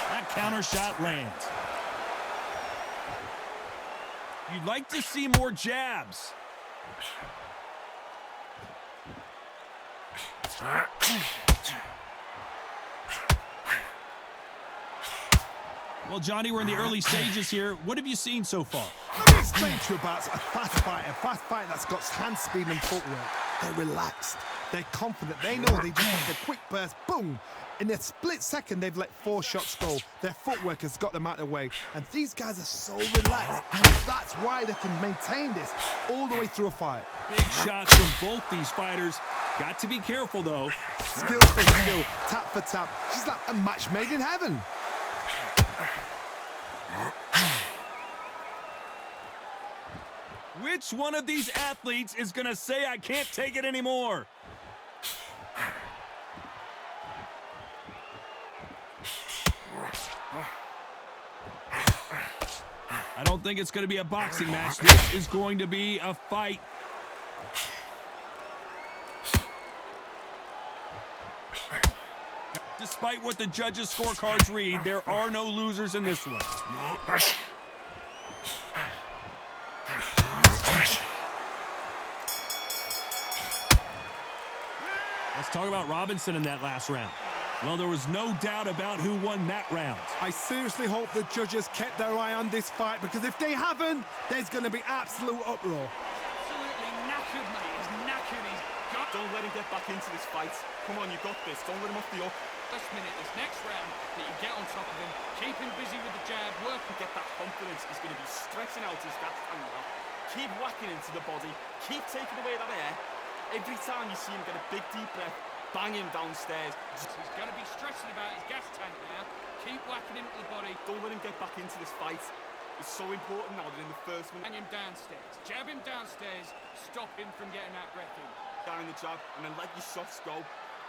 That counter shot lands. You'd like to see more jabs. Well, Johnny, we're in the early stages here. What have you seen so far? Let me explain to you about a fast fight that's got hand speed and footwork. They're relaxed. They're confident. They know they just want a quick burst, boom. In a split second, they've let 4 shots go. Their footwork has got them out of the way. And these guys are so relaxed. That's why they can maintain this all the way through a fight. Big shots from both these fighters. Got to be careful, though. Skill for skill, tap for tap. She's like a match made in heaven. Which one of these athletes is going to say, I can't take it anymore? I don't think it's going to be a boxing match. This is going to be a fight. Despite what the judges' scorecards read, there are no losers in this one. Let's talk about Robinson in that last round. Well, there was no doubt about who won that round. I seriously hope the judges kept their eye on this fight, because if they haven't, there's going to be absolute uproar. Absolutely knackered, mate. He's knackered. He's got... Don't let him get back into this fight. Come on, you got this. Don't let him off the up. First minute, this next round, that you get on top of him, keep him busy with the jab, work and Get that confidence. He's going to be stretching out his gas tank now. Keep whacking into the body. Keep taking away that air. Every time you see him get a big deep breath, bang him downstairs. He's going to be stressing about his gas tank now. Keep whacking into the body. Don't let him get back into this fight. It's so important now that in the first minute, Bang him downstairs. Jab him downstairs. Stop him from getting that breath in. down the jab and then let your shots go.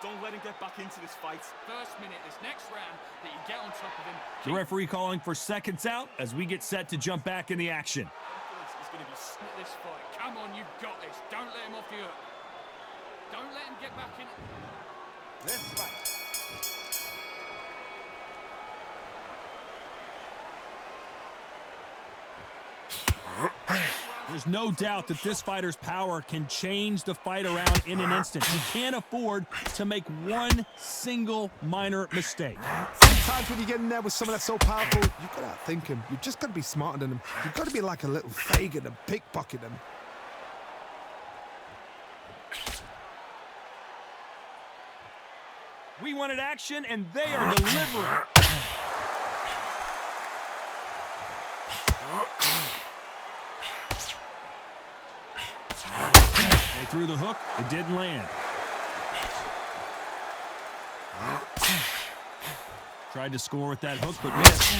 Don't let him get back into this fight. First minute, this next round, that you get on top of him. The referee calling for seconds out as we get set to jump back in the action. He's going to be This fight. Come on, you've got this. Don't let him off the hook. Don't let him get back in. This fight. There's no doubt that this fighter's power can change the fight around in an instant. He can't afford to make one single minor mistake. Sometimes when you get in there with someone that's so powerful, you've got to outthink him. You've just got to be smarter than him. You've got to be like a little Fagin and pickpocket him. We wanted action, and they are delivering. They threw the hook. It didn't land. Tried to score with that hook, but missed.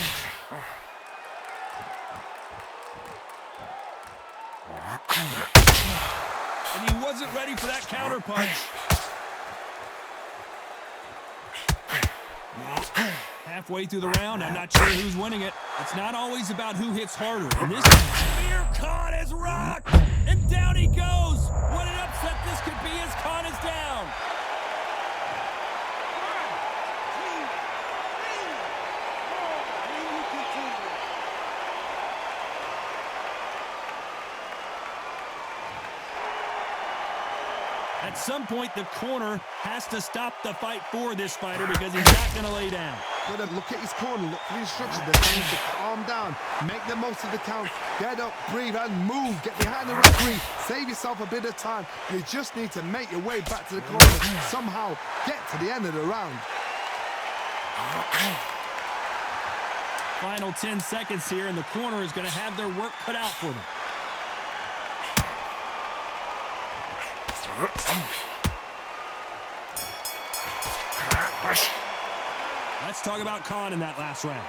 And he wasn't ready for that counter punch. Halfway through the round, I'm not sure who's winning it. It's not always about who hits harder. And this spear caught as rock, and down he goes. What an upset this could be as Khan is down. At some point, the corner has to stop the fight for this fighter because he's not going to lay down. Got to look at his corner, look for the instructions. They're telling him to calm down, make the most of the count, get up, breathe, and move. Get behind the referee, save yourself a bit of time. You just need to make your way back to the corner. Somehow get to the end of the round. Final 10 seconds here, and the corner is going to have their work cut out for them. Let's talk about Khan in that last round.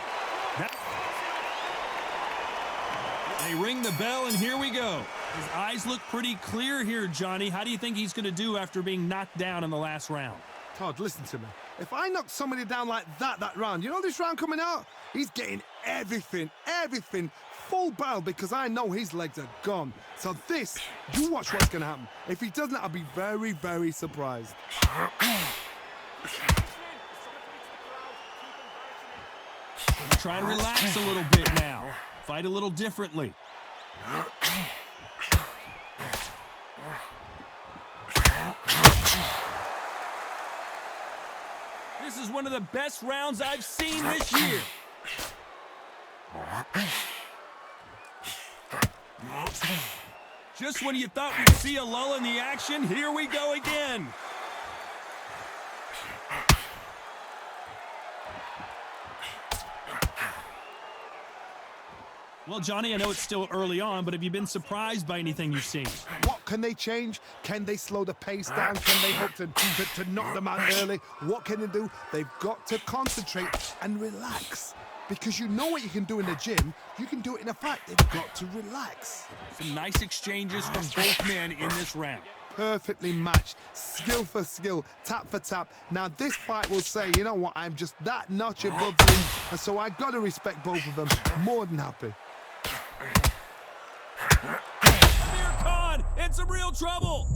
They ring the bell, and here we go. His eyes look pretty clear here, Johnny. How do you think he's going to do after being knocked down in the last round? Todd, listen to me. If I knock somebody down like that round, you know this round coming out? He's getting everything, full barrel, because I know his legs are gone. So this, you watch what's going to happen. If he doesn't, I'll be very, very surprised. Try to relax a little bit now. Fight a little differently. This is one of the best rounds I've seen this year. Just when you thought we'd see a lull in the action, here we go again. Well, Johnny, I know it's still early on, but have you been surprised by anything you've seen? What can they change? Can they slow the pace down? Can they hope to knock them out early? What can they do? They've got to concentrate and relax. Because you know what you can do in the gym, you can do it in a fight. They've got to relax. Some nice exchanges from both men in this round. Perfectly matched, skill for skill, tap for tap. Now this fight will say, you know what, I'm just that notch above them, and so I got to respect both of them. More than happy. Amir Khan in some real trouble.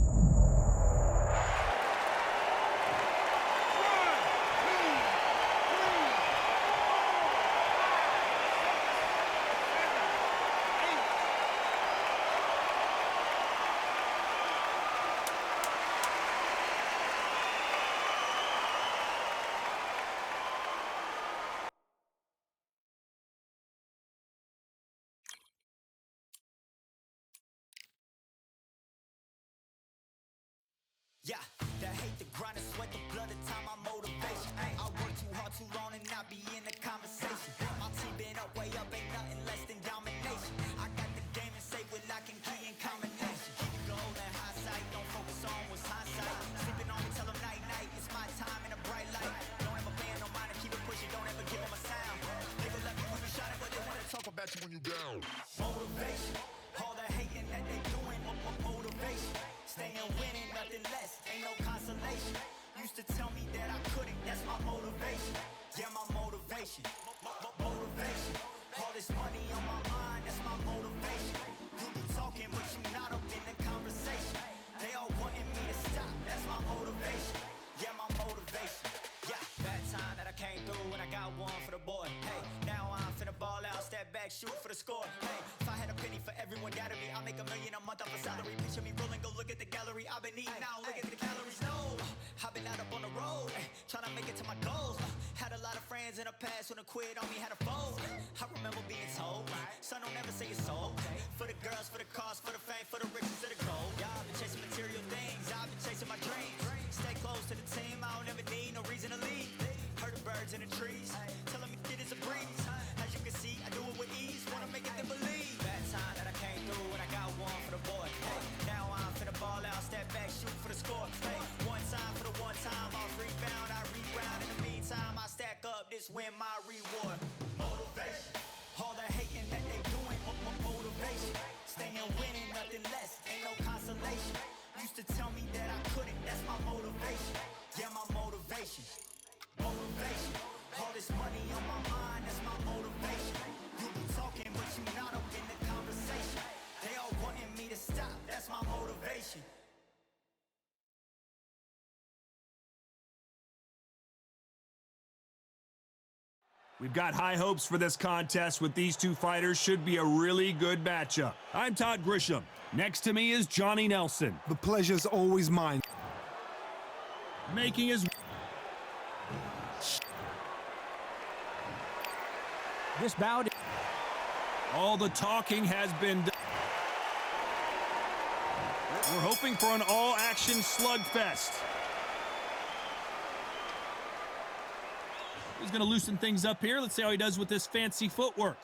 Yeah, the hate, the grind, the sweat, the blood, the time, my motivation. I work too hard, too long, and not be in the conversation. My team been up, way up, ain't nothing less than domination. I got the game and safe with lock and key and combination. Keep it gold and high sight, don't focus on what's hindsight. Sleeping on me, tell them night, night, it's my time in a bright light. Don't ever pay no mind and keep it pushing, don't ever give them a sound. They will let me when you shot it, but they wanna talk about you when you down. Motivation, all the hating that they doing, motivation. Staying winning, nothing less, ain't no consolation. Used to tell me that I couldn't, that's my motivation. Yeah, my motivation, motivation. All this money on my mind, that's my motivation. You be talking, but you not up in the conversation. They all wanting me to stop, that's my motivation. Yeah, my motivation. Yeah, that time that I came through when I got one for the boy. Hey, now I'm finna ball out, step back, shoot for the score. Hey, if I had a penny for everyone doubted me, I'll make $1 million a month off a salary. Picture me rolling, go look at the gallery. I've been eating now, look at the calories. No, I've been out up on the road, trying to make it to my goals. Had a lot of friends in the past when I quit on me, had a fold. I remember being told, son, don't ever say it's sold. For the girls, for the cars, for the fame, for the riches, for the gold. Yeah, I've been chasing material things, I've been chasing my dreams. Stay close to the team, I don't ever need no reason to leave. Heard the birds in the trees, telling me it is a breeze. As you can see, I do it with ease, wanna make it then believe. That time that I came through when I got one for the boy. Hey, now I'm finna ball out, step back, shoot for the score. Hey, one time for the one time, off rebound, I reround. In the meantime, I stack up, this win my reward. Motivation, all the hating that they doing, motivation. Staying winning, nothing less, ain't no consolation. Used to tell me that I couldn't, that's my motivation. Yeah, my motivation. Motivation, all this money on my mind, that's my motivation. You be talking, but you not up in the conversation. They all wanting me to stop, that's my motivation. We've got high hopes for this contest with these two fighters. Should be a really good matchup. I'm Todd Grisham. Next to me is Johnny Nelson. The pleasure's always mine. Making his... This bout. All the talking has been done. We're hoping for an all-action slugfest. He's going to loosen things up here. Let's see how he does with this fancy footwork.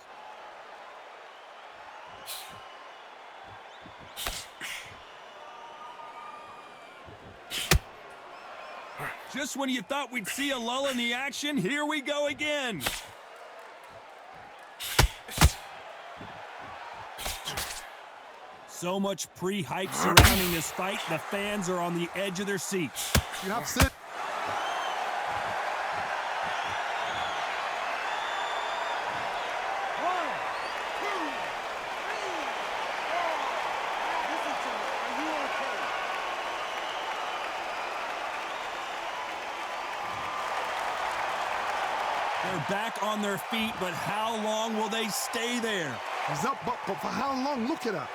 Just when you thought we'd see a lull in the action, here we go again. So much pre-hype surrounding this fight, the fans are on the edge of their seats. You have sit. They're back on their feet, but how long will they stay there? He's up, but for how long? Look at that.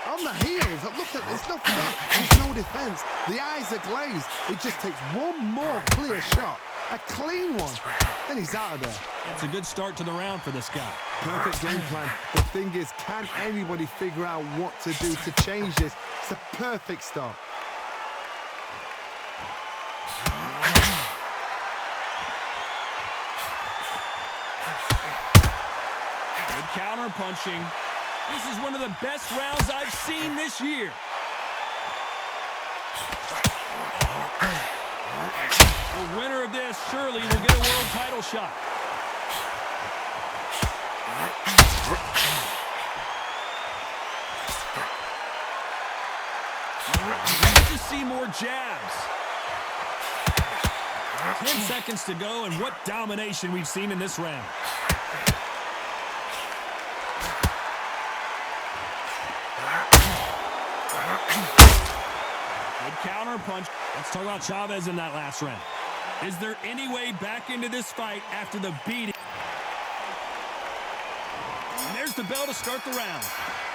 On the heels. Look at there's no front. There's no defense. The eyes are glazed. It just takes one more clear shot. A clean one. Then he's out of there. That's a good start to the round for this guy. Perfect game plan. The thing is, can anybody figure out what to do to change this? It's a perfect start. Good counter punching. This is one of the best rounds I've seen this year. The winner of this surely will get a world title shot. Good to see more jabs. 10 seconds to go, and what domination we've seen in this round. Good counter punch. Let's talk about Chavez in that last round. Is there any way back into this fight after the beating? And there's the bell to start the round.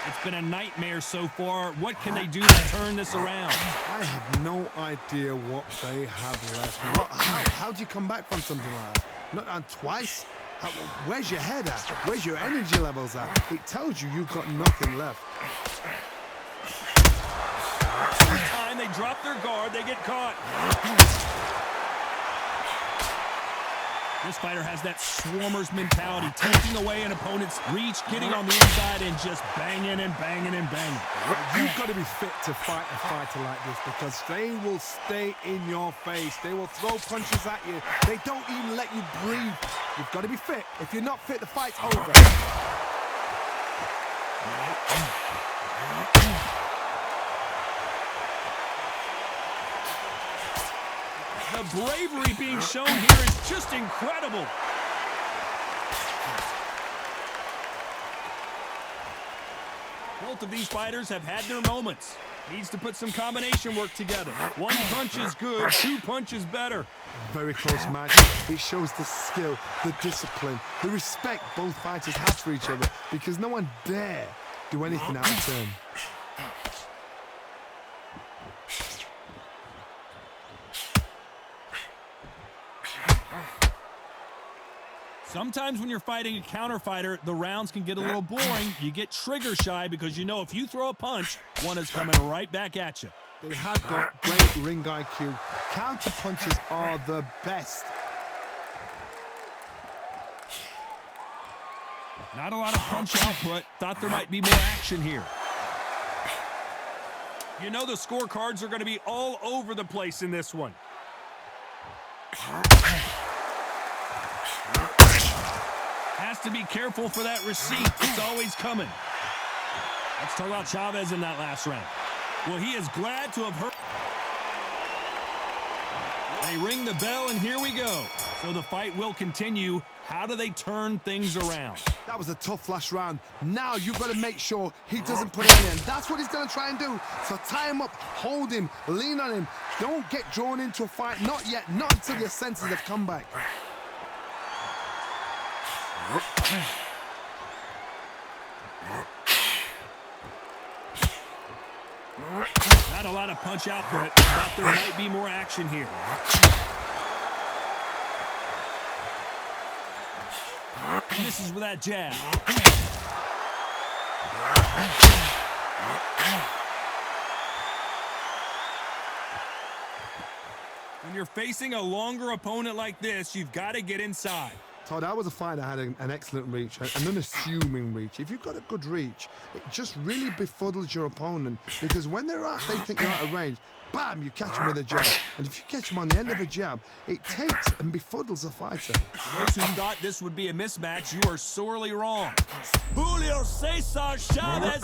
It's been a nightmare so far. What can they do to turn this around? I have no idea what they have left. How do you come back from something like that? Not on twice? Where's your head at? Where's your energy levels at? It tells you you've got nothing left. Every time they drop their guard, they get caught. This fighter has that swarmer's mentality, taking away an opponent's reach, getting on the inside, and just banging and banging and banging. You've got to be fit to fight a fighter like this because they will stay in your face. They will throw punches at you. They don't even let you breathe. You've got to be fit. If you're not fit, the fight's over. The bravery being shown here is just incredible. Both of these fighters have had their moments. Needs to put some combination work together. One punch is good, two punches better. Very close match. It shows the skill, the discipline, the respect both fighters have for each other because no one dare do anything out of turn. Sometimes when you're fighting a counter fighter, the rounds can get a little boring. You get trigger shy because you know if you throw a punch, one is coming right back at you. They have got great ring IQ. Counter punches are the best. Not a lot of punch output. Thought there might be more action here. You know the scorecards are going to be all over the place in this one. Has to be careful for that receipt. It's always coming. Let's talk about Chavez in that last round. Well, he is glad to have heard. They ring the bell, and here we go. So the fight will continue. How do they turn things around? That was a tough last round. Now you've got to make sure he doesn't put it in. That's what he's going to try and do. So tie him up, hold him, lean on him. Don't get drawn into a fight. Not yet. Not until your senses have come back. Not a lot of punch output, but there might be more action here. And this is with that jab. When you're facing a longer opponent like this, you've got to get inside. Todd, I was a fighter that had an excellent reach, an unassuming reach. If you've got a good reach, it just really befuddles your opponent because when they think you're out of range, bam, you catch them with a jab. And if you catch them on the end of a jab, it takes and befuddles the fighter. Those who thought this would be a mismatch, you are sorely wrong. Julio Cesar Chavez.